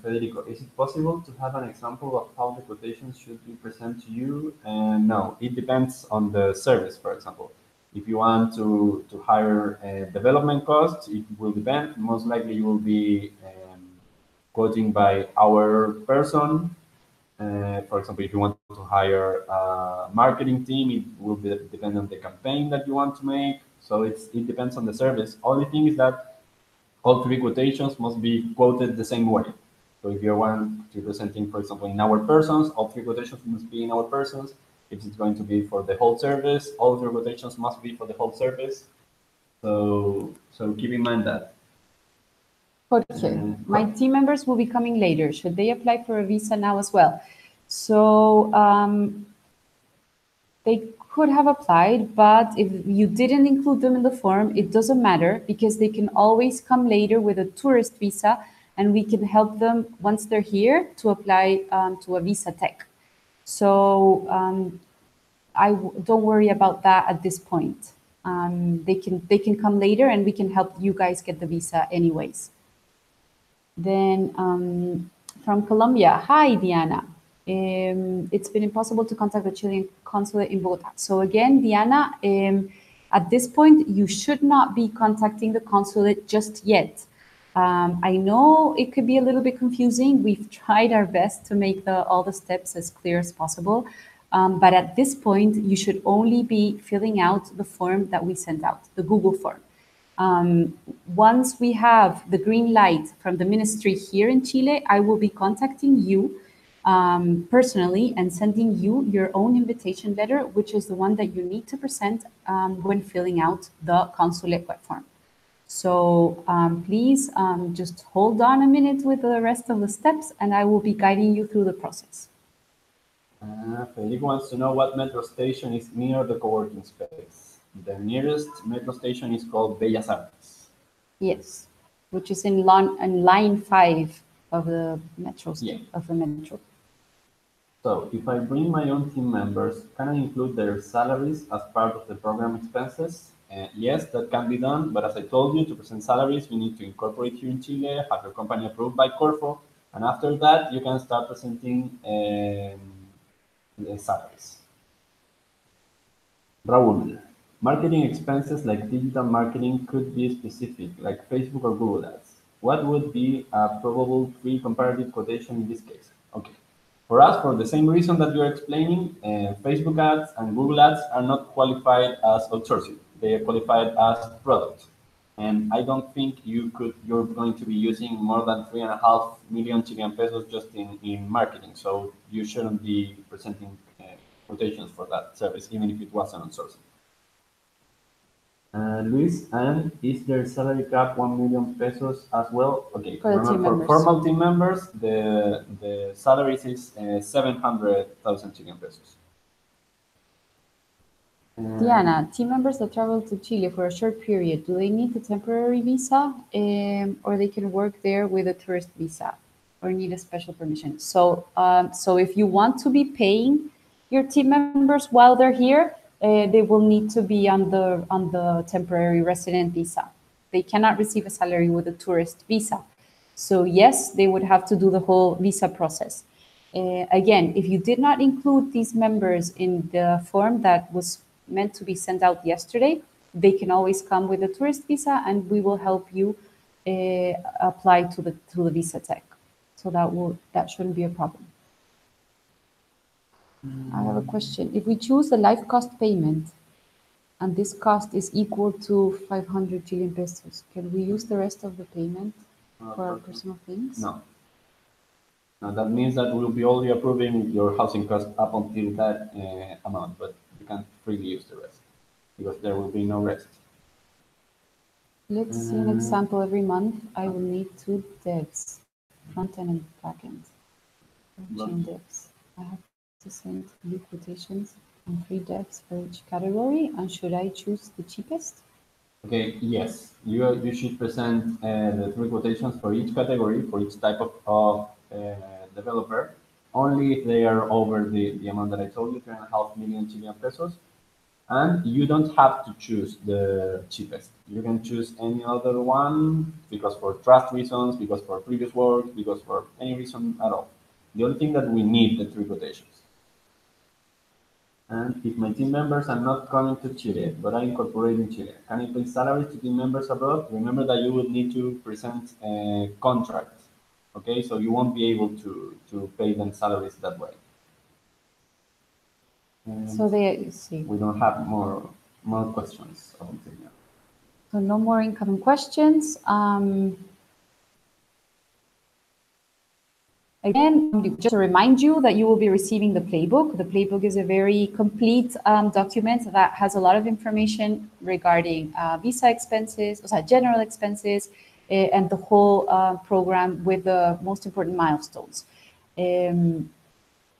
Federico, is it possible to have an example of how the quotations should be presented to you? No, it depends on the service. For example, if you want to hire development costs, it will depend. Most likely you will be quoting by our person. For example, if you want to hire a marketing team, it will depend on the campaign that you want to make. So it depends on the service. Only thing is that all three quotations must be quoted the same way. So if you want to presenting, for example, in our persons, all three quotations must be in our persons. If it's going to be for the whole service, all three quotations must be for the whole service. So keep in mind that. Okay, my team members will be coming later. Should they apply for a visa now as well? So they could have applied, but if you didn't include them in the form, it doesn't matter, because they can always come later with a tourist visa, and we can help them once they're here to apply to a visa tech. So don't worry about that at this point. They can come later, and we can help you guys get the visa anyways. Then from Colombia, hi Diana. It's been impossible to contact the Chilean consulate in Bogota. So again, Diana, at this point, you should not be contacting the consulate just yet. I know it could be a little bit confusing. We've tried our best to make all the steps as clear as possible. But at this point, you should only be filling out the form that we sent out, the Google form. Once we have the green light from the ministry here in Chile, I will be contacting you personally and sending you your own invitation letter, which is the one that you need to present when filling out the consulate web form. So please just hold on a minute with the rest of the steps, and I will be guiding you through the process. Federico wants to know what metro station is near the co-working space. The nearest metro station is called Bellas Artes. Yes, which is in line 5 of the metro. So if I bring my own team members, can I include their salaries as part of the program expenses? Yes, that can be done, but as I told you, to present salaries, you need to incorporate here in Chile, have your company approved by Corfo, and after that, you can start presenting the salaries. Raul, marketing expenses like digital marketing could be specific, like Facebook or Google Ads. What would be a probable free comparative quotation in this case? Okay. For us, for the same reason that you're explaining, Facebook ads and Google ads are not qualified as outsourcing. They are qualified as products. And I don't think you're going to be using more than 3.5 million Chilean pesos just in marketing. So you shouldn't be presenting quotations for that service, even if it was an outsourcing. Luis, and is there salary cap 1 million pesos as well? Okay, for formal team members, the salaries is 700,000 Chilean pesos. Diana, team members that travel to Chile for a short period, do they need a temporary visa or they can work there with a tourist visa or need a special permission? So if you want to be paying your team members while they're here, they will need to be on the temporary resident visa. They cannot receive a salary with a tourist visa. So yes, they would have to do the whole visa process. Again, if you did not include these members in the form that was meant to be sent out yesterday, they can always come with a tourist visa, and we will help you apply to the visa tech. So that shouldn't be a problem. I have a question. If we choose the life cost payment, and this cost is equal to 500 Chilean pesos, can we use the rest of the payment for our personal things? No. Now that means that we'll be only approving your housing cost up until that amount, but you can't freely use the rest because there will be no rest. Let's see an example. Every month, I will need 2 devs, front end and back end. Chain devs. I have to send you quotations on 3 devs for each category, and should I choose the cheapest? Okay, yes, you should present the 3 quotations for each category, for each type of developer, only if they are over the amount that I told you, 3.5 million Chilean pesos. And you don't have to choose the cheapest. You can choose any other one because for trust reasons, because for previous work, because for any reason at all. The only thing that we need the 3 quotations. And if my team members are not coming to Chile, but I incorporate in Chile, can I pay salaries to team members abroad? Remember that you will need to present a contract. Okay, so you won't be able to pay them salaries that way. So we don't have more questions until now. So no more incoming questions. Again, just to remind you that you will be receiving the Playbook. The Playbook is a very complete document that has a lot of information regarding visa expenses, general expenses, and the whole program with the most important milestones.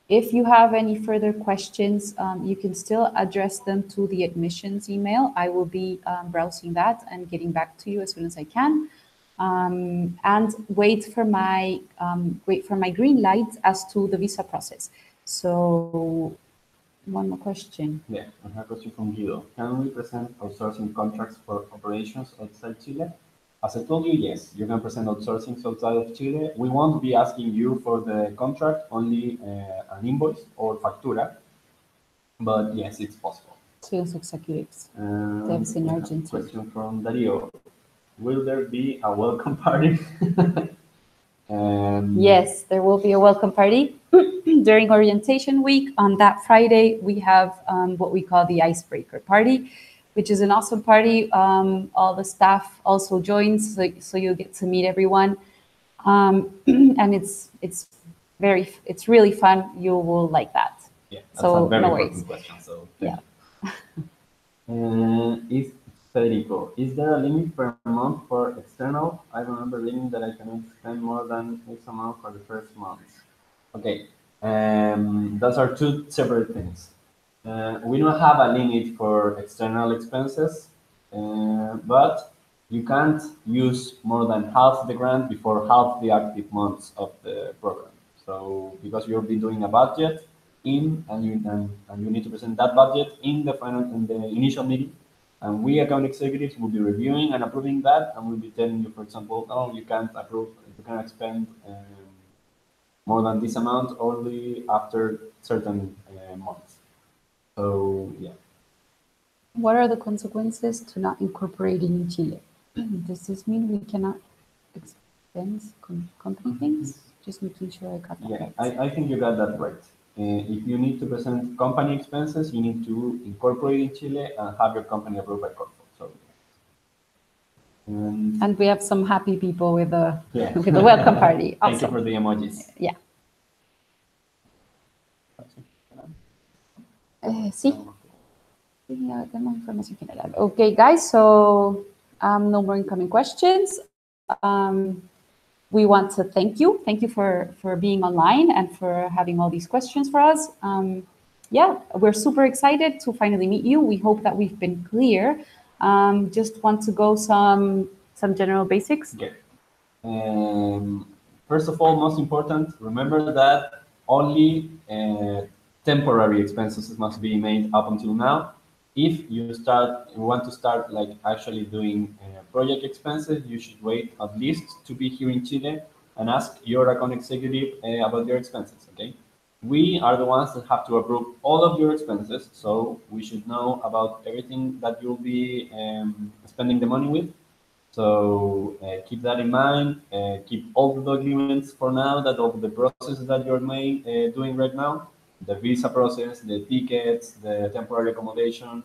If you have any further questions, you can still address them to the admissions email. I will be browsing that and getting back to you as soon as I can. And wait for my green light as to the visa process. So, one more question. Yeah, I have a question from Guido. Can we present outsourcing contracts for operations outside Chile? As I told you, yes, you can present outsourcing outside of Chile. We won't be asking you for the contract, only an invoice or factura, but yes, it's possible. Sales executives, devs in Argentina. Question from Dario. Will there be a welcome party? Yes, there will be a welcome party during orientation week. On that Friday, we have what we call the icebreaker party, which is an awesome party. All the staff also joins, so you'll get to meet everyone, and it's really fun. You will like that. Yeah, that's so a very important question. So yeah. Federico, is there a limit per month for external? I remember reading that I cannot spend more than X amount for the first month. Okay, those are 2 separate things. We don't have a limit for external expenses, but you can't use more than half the grant before half the active months of the program. So because you'll be doing a budget and you need to present that budget in the initial meeting. And we account executives will be reviewing and approving that, and we'll be telling you, for example, oh, you can't approve, you cannot spend more than this amount only after certain months. So, yeah. What are the consequences to not incorporating in Chile? Does this mean we cannot expense company things? Just making sure I got that right. I think you got that right. If you need to present company expenses, you need to incorporate in Chile and have your company approved by Corpo. So, and we have some happy people with the welcome party. Awesome. Thank you for the emojis. Yeah. Sí. Okay, guys. So no more incoming questions. We want to thank you. Thank you for being online and for having all these questions for us. yeah, we're super excited to finally meet you. We hope that we've been clear. Just want to go some general basics. Okay. First of all, most important, remember that only temporary expenses must be made up until now. If you want to start like actually doing project expenses, you should wait at least to be here in Chile and ask your account executive about your expenses. Okay, we are the ones that have to approve all of your expenses, so we should know about everything that you'll be spending the money with. So keep that in mind. Keep all the documents for now, that all the processes that you're doing right now, the visa process, the tickets, the temporary accommodation,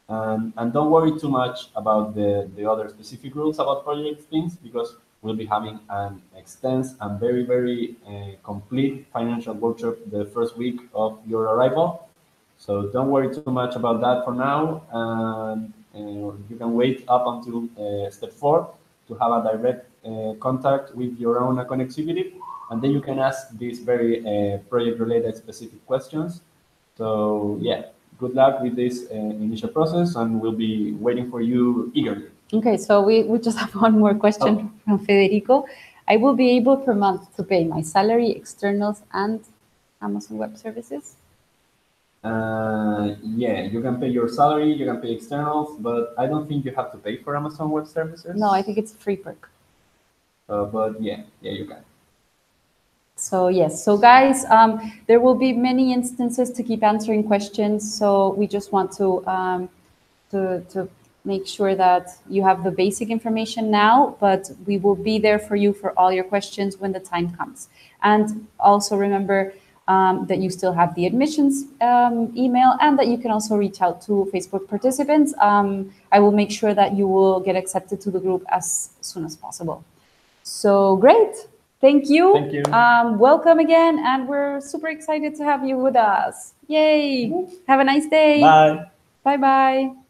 and don't worry too much about the other specific rules about project things, because we'll be having an extensive and very, very complete financial workshop the first week of your arrival. So don't worry too much about that for now, and you can wait up until step 4 to have a direct contact with your own account executive, and then you can ask these very project-related specific questions. So yeah, good luck with this initial process, and we'll be waiting for you eagerly. Okay, so we just have one more question from Federico. I will be able per month to pay my salary, externals, and Amazon Web Services? Yeah, you can pay your salary, you can pay externals, but I don't think you have to pay for Amazon Web Services. No, I think it's a free perk. But yeah, you can. So yes, so guys, there will be many instances to keep answering questions. So we just want to make sure that you have the basic information now, but we will be there for you for all your questions when the time comes. And also remember that you still have the admissions email, and that you can also reach out to Facebook participants. I will make sure that you will get accepted to the group as soon as possible. So great. Thank you. Thank you. Welcome again, and we're super excited to have you with us. Yay. Have a nice day. Bye. Bye-bye.